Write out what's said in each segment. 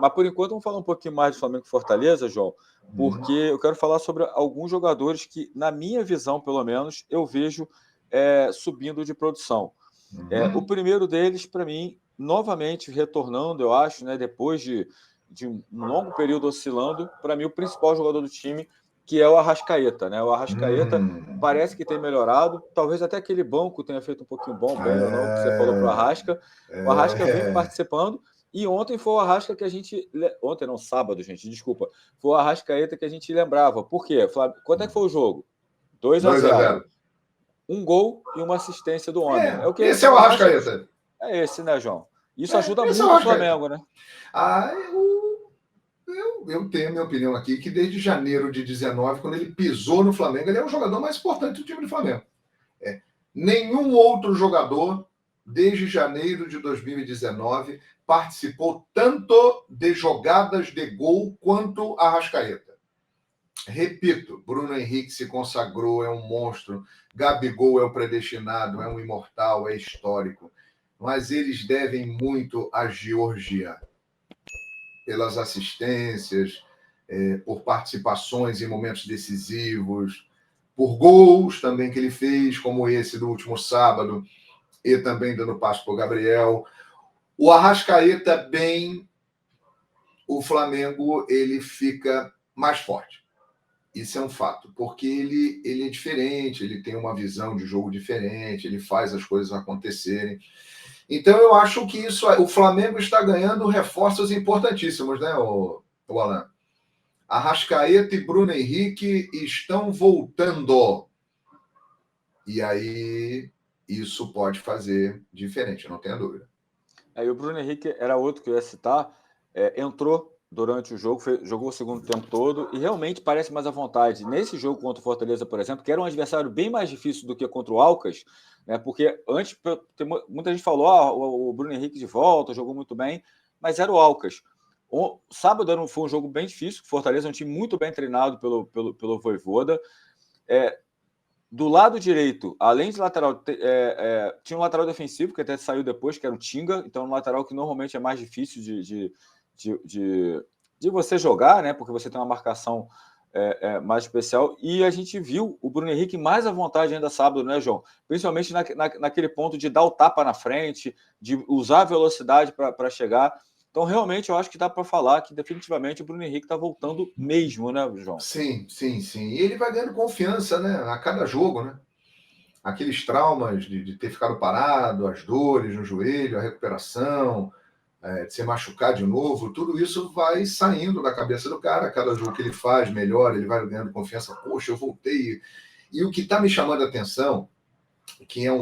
Mas por enquanto vamos falar um pouquinho mais do Flamengo e Fortaleza, João, porque eu quero falar sobre alguns jogadores que, na minha visão, pelo menos, eu vejo subindo de produção. O primeiro deles, para mim, novamente retornando, eu acho, né, depois de um longo período oscilando, para mim o principal jogador do time, que é o Arrascaeta, né? O Arrascaeta parece que tem melhorado, talvez até aquele banco tenha feito um pouquinho bem ou não, que você falou para o Arrasca. O Arrasca vem participando, e ontem foi o Arrasca que a gente... Ontem não, sábado, gente, desculpa. Foi o Arrascaeta que a gente lembrava. Por quê? Quanto é que foi o jogo? 2-0. Um gol e uma assistência do homem. É o que esse é o Arrascaeta. É esse, né, João? Isso ajuda muito o Flamengo, né? Eu tenho a minha opinião aqui, que desde janeiro de 19, quando ele pisou no Flamengo, ele é o jogador mais importante do time do Flamengo. Nenhum outro jogador, desde janeiro de 2019, participou tanto de jogadas de gol quanto Arrascaeta. Repito, Bruno Henrique se consagrou, é um monstro. Gabigol é o predestinado, é um imortal, é histórico. Mas eles devem muito a Georgia. Pelas assistências, por participações em momentos decisivos, por gols também que ele fez, como esse do último sábado, e também dando passo para o Gabriel. O Arrascaeta bem, o Flamengo ele fica mais forte. Isso é um fato, porque ele é diferente, ele tem uma visão de jogo diferente, ele faz as coisas acontecerem. Então, eu acho que o Flamengo está ganhando reforços importantíssimos, né, o Alan? Arrascaeta e Bruno Henrique estão voltando. E aí, isso pode fazer diferente, não tenha dúvida. E o Bruno Henrique era outro que eu ia citar, entrou durante o jogo, jogou o segundo tempo todo e realmente parece mais à vontade. Nesse jogo contra o Fortaleza, por exemplo, que era um adversário bem mais difícil do que contra o Alcas, né, porque antes muita gente falou, o Bruno Henrique de volta, jogou muito bem, mas era o Alcas. O sábado foi um jogo bem difícil, o Fortaleza é um time muito bem treinado pelo Vojvoda. Do lado direito, além de lateral, tinha um lateral defensivo, que até saiu depois, que era o Tinga, então um lateral que normalmente é mais difícil de você jogar, né? Porque você tem uma marcação mais especial. E a gente viu o Bruno Henrique mais à vontade ainda sábado, né, João? Principalmente naquele ponto de dar o tapa na frente, de usar a velocidade para chegar. Então, realmente, eu acho que dá para falar que definitivamente o Bruno Henrique está voltando mesmo, né, João? Sim. E ele vai ganhando confiança, né? A cada jogo, né? Aqueles traumas de ter ficado parado, as dores no joelho, a recuperação, de se machucar de novo, tudo isso vai saindo da cabeça do cara. Cada jogo que ele faz melhor, ele vai ganhando confiança. Poxa, eu voltei. E o que está me chamando a atenção, que é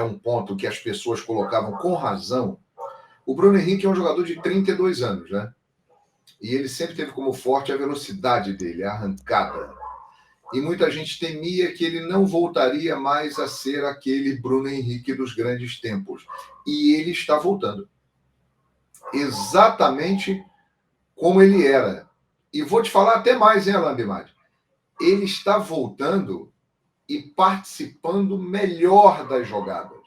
um ponto que as pessoas colocavam com razão, o Bruno Henrique é um jogador de 32 anos, né? E ele sempre teve como forte a velocidade dele, a arrancada. E muita gente temia que ele não voltaria mais a ser aquele Bruno Henrique dos grandes tempos. E ele está voltando. Exatamente como ele era. E vou te falar até mais, hein, Alain Bimad? Ele está voltando e participando melhor das jogadas.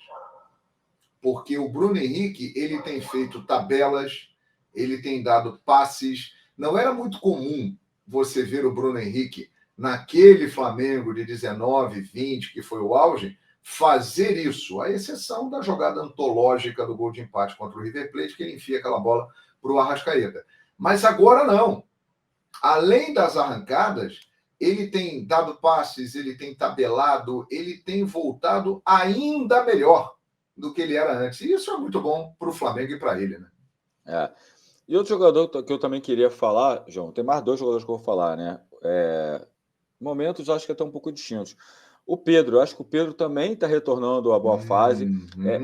Porque o Bruno Henrique, ele tem feito tabelas, ele tem dado passes. Não era muito comum você ver o Bruno Henrique naquele Flamengo de 19, 20, que foi o auge, fazer isso, à exceção da jogada antológica do gol de empate contra o River Plate, que ele enfia aquela bola para o Arrascaeta. Mas agora não. Além das arrancadas, ele tem dado passes, ele tem tabelado, ele tem voltado ainda melhor do que ele era antes. E isso é muito bom para o Flamengo e para ele, né? E outro jogador que eu também queria falar, João, tem mais dois jogadores que eu vou falar, né? Momentos acho que até um pouco distintos. O Pedro, eu acho que o Pedro também está retornando à boa fase.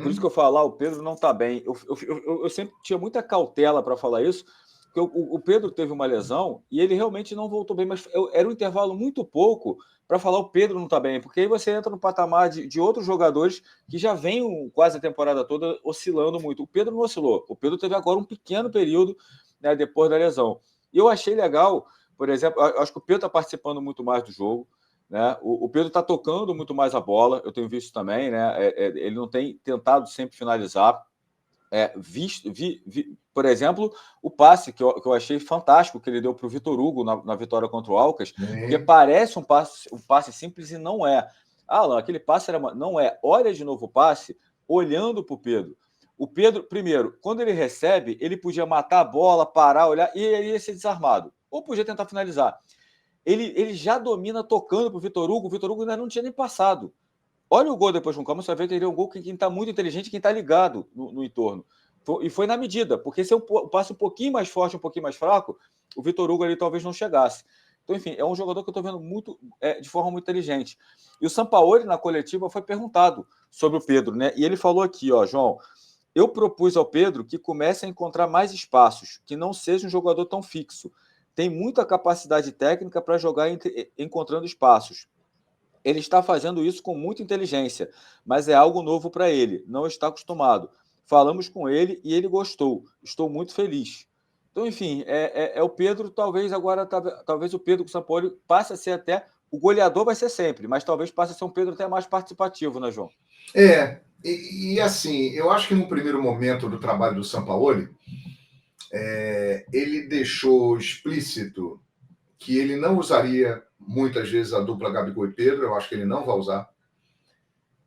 Por isso que eu falo, o Pedro não está bem. Eu sempre tinha muita cautela para falar isso, porque o Pedro teve uma lesão e ele realmente não voltou bem, mas era um intervalo muito pouco para falar o Pedro não está bem, porque aí você entra no patamar de outros jogadores que já vêm quase a temporada toda oscilando muito. O Pedro não oscilou. O Pedro teve agora um pequeno período, né, depois da lesão. E eu achei legal, por exemplo, acho que o Pedro está participando muito mais do jogo, né? O Pedro está tocando muito mais a bola, eu tenho visto também, né? Ele não tem tentado sempre finalizar. Por exemplo, o passe que eu achei fantástico que ele deu para o Vitor Hugo na vitória contra o Alcas, porque parece um passe simples e não é. Alan, aquele passe não é. Olha de novo o passe, olhando para o Pedro. O Pedro, primeiro, quando ele recebe, ele podia matar a bola, parar, olhar, e ele ia ser desarmado. Ou podia tentar finalizar. Ele já domina tocando para o Vitor Hugo ainda não tinha nem passado. Olha o gol depois com calma, você vai ver que ele é um gol que quem está muito inteligente, quem está ligado no entorno. E foi na medida, porque se eu passe um pouquinho mais forte, um pouquinho mais fraco, o Vitor Hugo ali talvez não chegasse. Então, enfim, é um jogador que eu estou vendo muito, de forma muito inteligente. E o Sampaoli, na coletiva, foi perguntado sobre o Pedro, né? E ele falou aqui, ó, João, eu propus ao Pedro que comece a encontrar mais espaços, que não seja um jogador tão fixo. Tem muita capacidade técnica para jogar encontrando espaços. Ele está fazendo isso com muita inteligência, mas é algo novo para ele, não está acostumado. Falamos com ele e ele gostou. Estou muito feliz. Então, enfim, o Pedro, talvez o Pedro com o Sampaoli passe a ser até... O goleador vai ser sempre, mas talvez passe a ser um Pedro até mais participativo, né, João? E assim, eu acho que no primeiro momento do trabalho do Sampaoli, ele deixou explícito que ele não usaria muitas vezes a dupla Gabigol e Pedro, eu acho que ele não vai usar,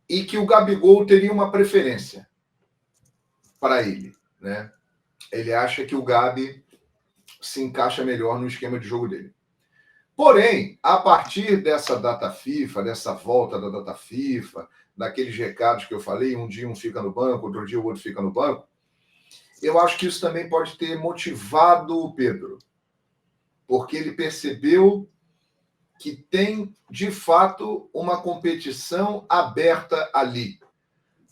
e que o Gabigol teria uma preferência para ele, né? Ele acha que o Gabi se encaixa melhor no esquema de jogo dele. Porém, a partir dessa data FIFA, dessa volta da data FIFA, daqueles recados que eu falei, um dia um fica no banco, outro dia o outro fica no banco, eu acho que isso também pode ter motivado o Pedro, porque ele percebeu que tem, de fato, uma competição aberta ali.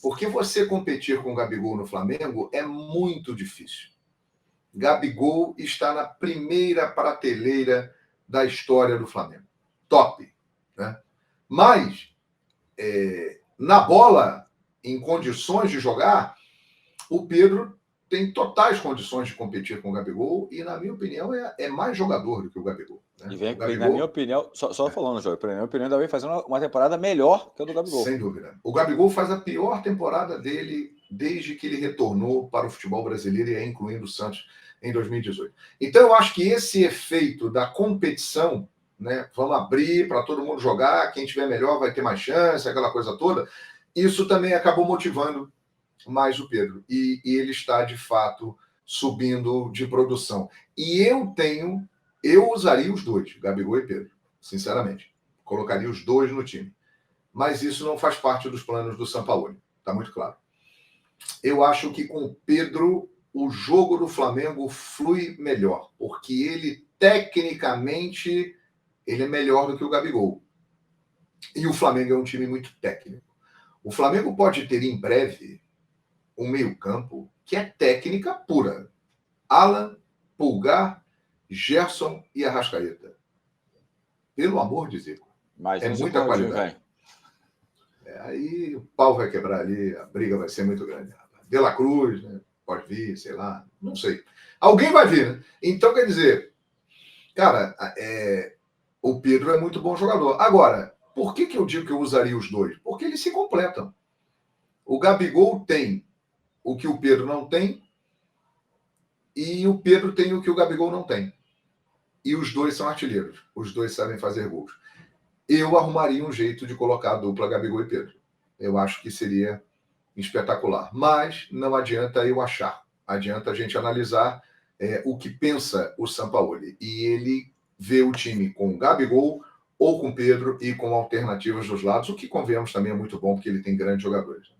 Porque você competir com o Gabigol no Flamengo é muito difícil. Gabigol está na primeira prateleira da história do Flamengo. Top. Né? Mas, na bola, em condições de jogar, o Pedro tem totais condições de competir com o Gabigol e, na minha opinião, é mais jogador do que o Gabigol. Né? E vem, na minha opinião, só falando, Jorge, na minha opinião, ainda vem fazendo uma temporada melhor que a do Gabigol. Sem dúvida. O Gabigol faz a pior temporada dele desde que ele retornou para o futebol brasileiro, e incluindo o Santos em 2018. Então, eu acho que esse efeito da competição, né, vamos abrir para todo mundo jogar, quem tiver melhor vai ter mais chance, aquela coisa toda, isso também acabou motivando mais o Pedro. E ele está, de fato, subindo de produção. E eu usaria os dois, Gabigol e Pedro, sinceramente. Colocaria os dois no time. Mas isso não faz parte dos planos do Sampaoli. Está muito claro. Eu acho que com o Pedro, o jogo do Flamengo flui melhor, porque ele, tecnicamente, ele é melhor do que o Gabigol. E o Flamengo é um time muito técnico. O Flamengo pode ter, em breve, um meio-campo que é técnica pura. Alan, Pulgar, Gerson e Arrascaeta. Pelo amor de Deus. Mas é muita qualidade. Aí o pau vai quebrar ali, a briga vai ser muito grande. De La Cruz, né? Pode vir, sei lá, não sei. Alguém vai vir, né? Então, quer dizer, cara, o Pedro é muito bom jogador. Agora, por que eu digo que eu usaria os dois? Porque eles se completam. O Gabigol tem o que o Pedro não tem e o Pedro tem o que o Gabigol não tem. E os dois são artilheiros. Os dois sabem fazer gols. Eu arrumaria um jeito de colocar a dupla Gabigol e Pedro. Eu acho que seria espetacular. Mas não adianta eu achar. Adianta a gente analisar o que pensa o Sampaoli. E ele vê o time com Gabigol ou com Pedro e com alternativas dos lados, o que, convenhamos, também é muito bom, porque ele tem grandes jogadores.